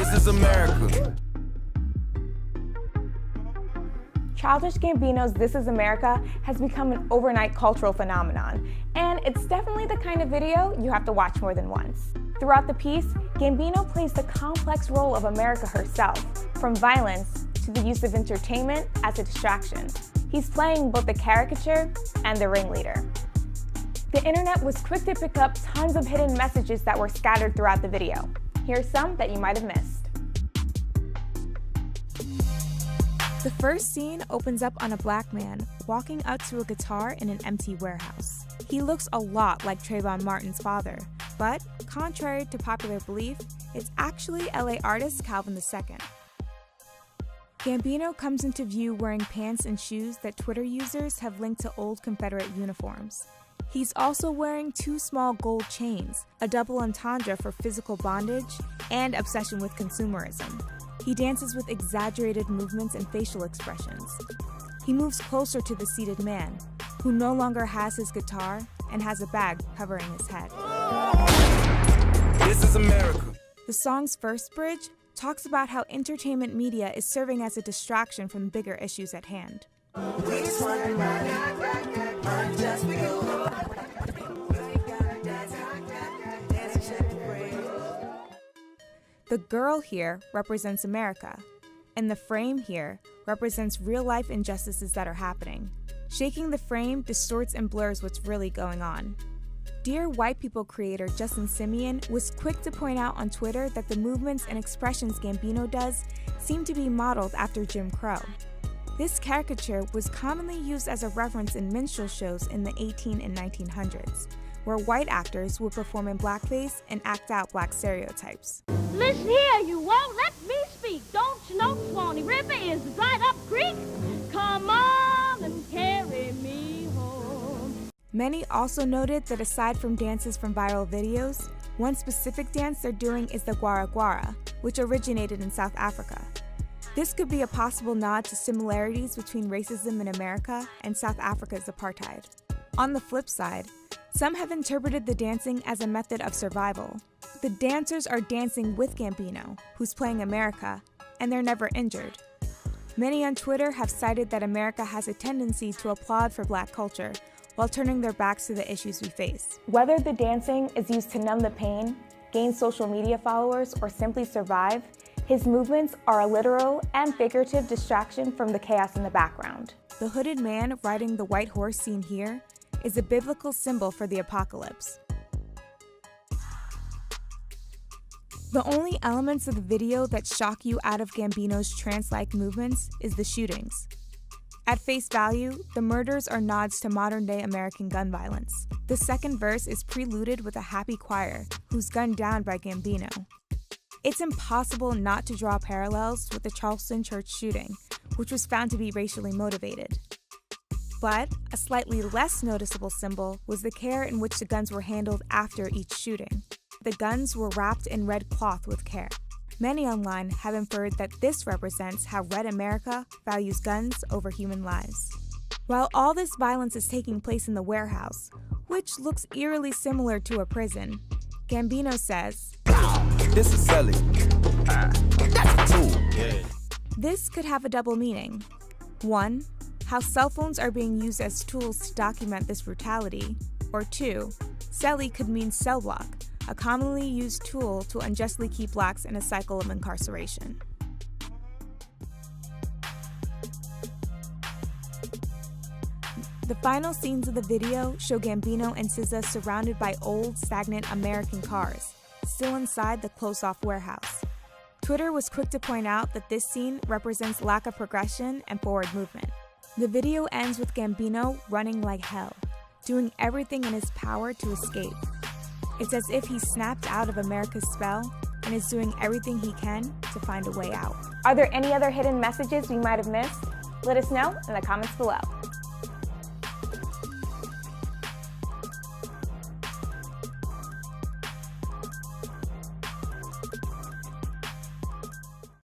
This is America. Childish Gambino's This Is America has become an overnight cultural phenomenon, and it's definitely the kind of video you have to watch more than once. Throughout the piece, Gambino plays the complex role of America herself, from violence to the use of entertainment as a distraction. He's playing both the caricature and the ringleader. The internet was quick to pick up tons of hidden messages that were scattered throughout the video. Here's some that you might have missed. The first scene opens up on a black man walking up to a guitar in an empty warehouse. He looks a lot like Trayvon Martin's father, but contrary to popular belief, it's actually LA artist Calvin II. Gambino comes into view wearing pants and shoes that Twitter users have linked to old Confederate uniforms. He's also wearing 2 small gold chains, a double entendre for physical bondage and obsession with consumerism. He dances with exaggerated movements and facial expressions. He moves closer to the seated man, who no longer has his guitar and has a bag covering his head. This is America. The song's first bridge talks about how entertainment media is serving as a distraction from bigger issues at hand. The girl here represents America, and the frame here represents real-life injustices that are happening. Shaking the frame distorts and blurs what's really going on. Dear White People creator Justin Simien was quick to point out on Twitter that the movements and expressions Gambino does seem to be modeled after Jim Crow. This caricature was commonly used as a reference in minstrel shows in the 1800s and 1900s, where white actors would perform in blackface and act out black stereotypes. Listen here, you won't let me speak. Don't you know Swanee River is the dried up creek? Come on and carry me home. Many also noted that aside from dances from viral videos, one specific dance they're doing is the Gwara Gwara, which originated in South Africa. This could be a possible nod to similarities between racism in America and South Africa's apartheid. On the flip side, some have interpreted the dancing as a method of survival. The dancers are dancing with Gambino, who's playing America, and they're never injured. Many on Twitter have cited that America has a tendency to applaud for black culture while turning their backs to the issues we face. Whether the dancing is used to numb the pain, gain social media followers, or simply survive, his movements are a literal and figurative distraction from the chaos in the background. The hooded man riding the white horse seen here is a biblical symbol for the apocalypse. The only elements of the video that shock you out of Gambino's trance-like movements is the shootings. At face value, the murders are nods to modern-day American gun violence. The second verse is preluded with a happy choir, who's gunned down by Gambino. It's impossible not to draw parallels with the Charleston church shooting, which was found to be racially motivated. But a slightly less noticeable symbol was the care in which the guns were handled after each shooting. The guns were wrapped in red cloth with care. Many online have inferred that this represents how Red America values guns over human lives. While all this violence is taking place in the warehouse, which looks eerily similar to a prison, Gambino says, This is Sally. That's a tool. Yeah. This could have a double meaning. One, how cell phones are being used as tools to document this brutality. Or two, celly could mean cell block, a commonly used tool to unjustly keep blacks in a cycle of incarceration. The final scenes of the video show Gambino and SZA surrounded by old, stagnant American cars, still inside the closed-off warehouse. Twitter was quick to point out that this scene represents lack of progression and forward movement. The video ends with Gambino running like hell, doing everything in his power to escape. It's as if he snapped out of America's spell and is doing everything he can to find a way out. Are there any other hidden messages we might have missed? Let us know in the comments below.